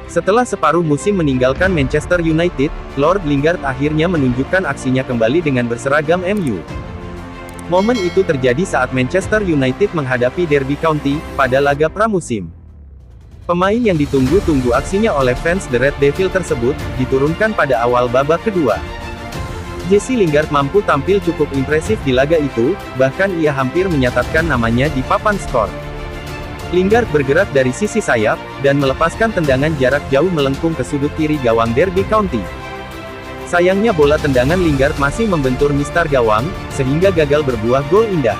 Setelah separuh musim meninggalkan Manchester United, Lord Lingard akhirnya menunjukkan aksinya kembali dengan berseragam MU. Momen itu terjadi saat Manchester United menghadapi Derby County, pada laga pramusim. Pemain yang ditunggu-tunggu aksinya oleh fans The Red Devil tersebut, diturunkan pada awal babak kedua. Jesse Lingard mampu tampil cukup impresif di laga itu, bahkan ia hampir menyatatkan namanya di papan skor. Lingard bergerak dari sisi sayap, dan melepaskan tendangan jarak jauh melengkung ke sudut kiri gawang Derby County. Sayangnya bola tendangan Lingard masih membentur mistar gawang, sehingga gagal berbuah gol indah.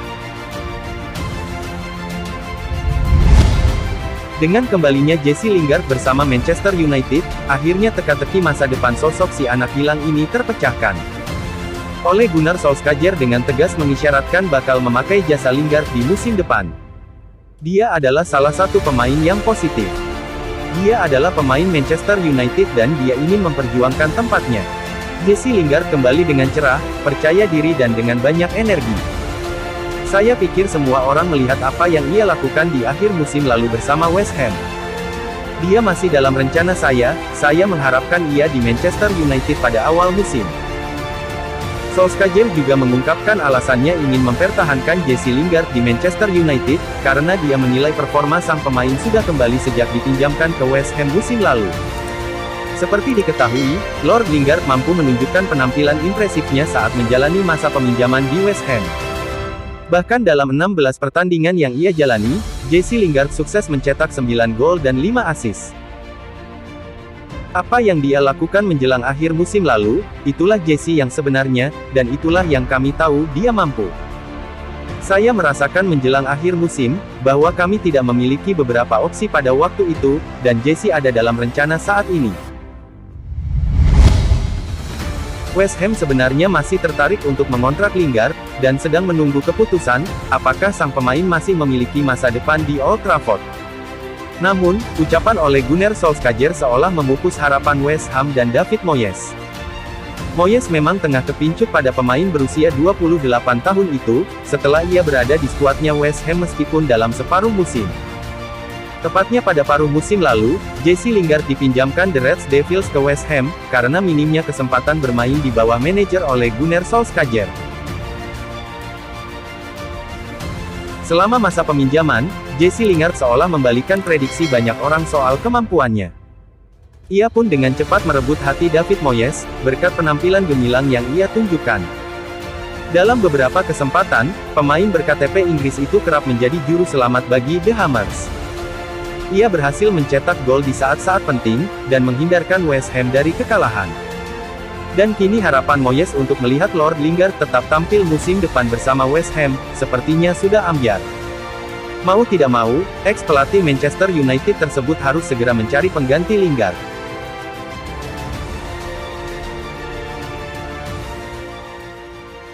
Dengan kembalinya Jesse Lingard bersama Manchester United, akhirnya teka-teki masa depan sosok si anak hilang ini terpecahkan. Ole Gunnar Solskjaer dengan tegas mengisyaratkan bakal memakai jasa Lingard di musim depan. Dia adalah salah satu pemain yang positif. Dia adalah pemain Manchester United dan dia ingin memperjuangkan tempatnya. Jesse Lingard kembali dengan cerah, percaya diri dan dengan banyak energi. Saya pikir semua orang melihat apa yang ia lakukan di akhir musim lalu bersama West Ham. Dia masih dalam rencana saya mengharapkan ia di Manchester United pada awal musim. Solskjaer juga mengungkapkan alasannya ingin mempertahankan Jesse Lingard di Manchester United, karena dia menilai performa sang pemain sudah kembali sejak dipinjamkan ke West Ham musim lalu. Seperti diketahui, Lord Lingard mampu menunjukkan penampilan impresifnya saat menjalani masa peminjaman di West Ham. Bahkan dalam 16 pertandingan yang ia jalani, Jesse Lingard sukses mencetak 9 gol dan 5 assist. Apa yang dia lakukan menjelang akhir musim lalu, itulah Jesse yang sebenarnya, dan itulah yang kami tahu dia mampu. Saya merasakan menjelang akhir musim, bahwa kami tidak memiliki beberapa opsi pada waktu itu, dan Jesse ada dalam rencana saat ini. West Ham sebenarnya masih tertarik untuk mengontrak Lingard, dan sedang menunggu keputusan, apakah sang pemain masih memiliki masa depan di Old Trafford. Namun, ucapan Ole Gunnar Solskjaer seolah memupus harapan West Ham dan David Moyes. Moyes memang tengah kepincut pada pemain berusia 28 tahun itu, setelah ia berada di skuadnya West Ham meskipun dalam separuh musim. Tepatnya pada paruh musim lalu, Jesse Lingard dipinjamkan The Red Devils ke West Ham, karena minimnya kesempatan bermain di bawah manajer Ole Gunnar Solskjaer. Selama masa peminjaman, Jesse Lingard seolah membalikan prediksi banyak orang soal kemampuannya. Ia pun dengan cepat merebut hati David Moyes, berkat penampilan gemilang yang ia tunjukkan. Dalam beberapa kesempatan, pemain berKTP Inggris itu kerap menjadi juru selamat bagi The Hammers. Ia berhasil mencetak gol di saat-saat penting, dan menghindarkan West Ham dari kekalahan. Dan kini harapan Moyes untuk melihat Lord Lingard tetap tampil musim depan bersama West Ham, sepertinya sudah ambyar. Mau tidak mau, ex-pelatih Manchester United tersebut harus segera mencari pengganti Lingard.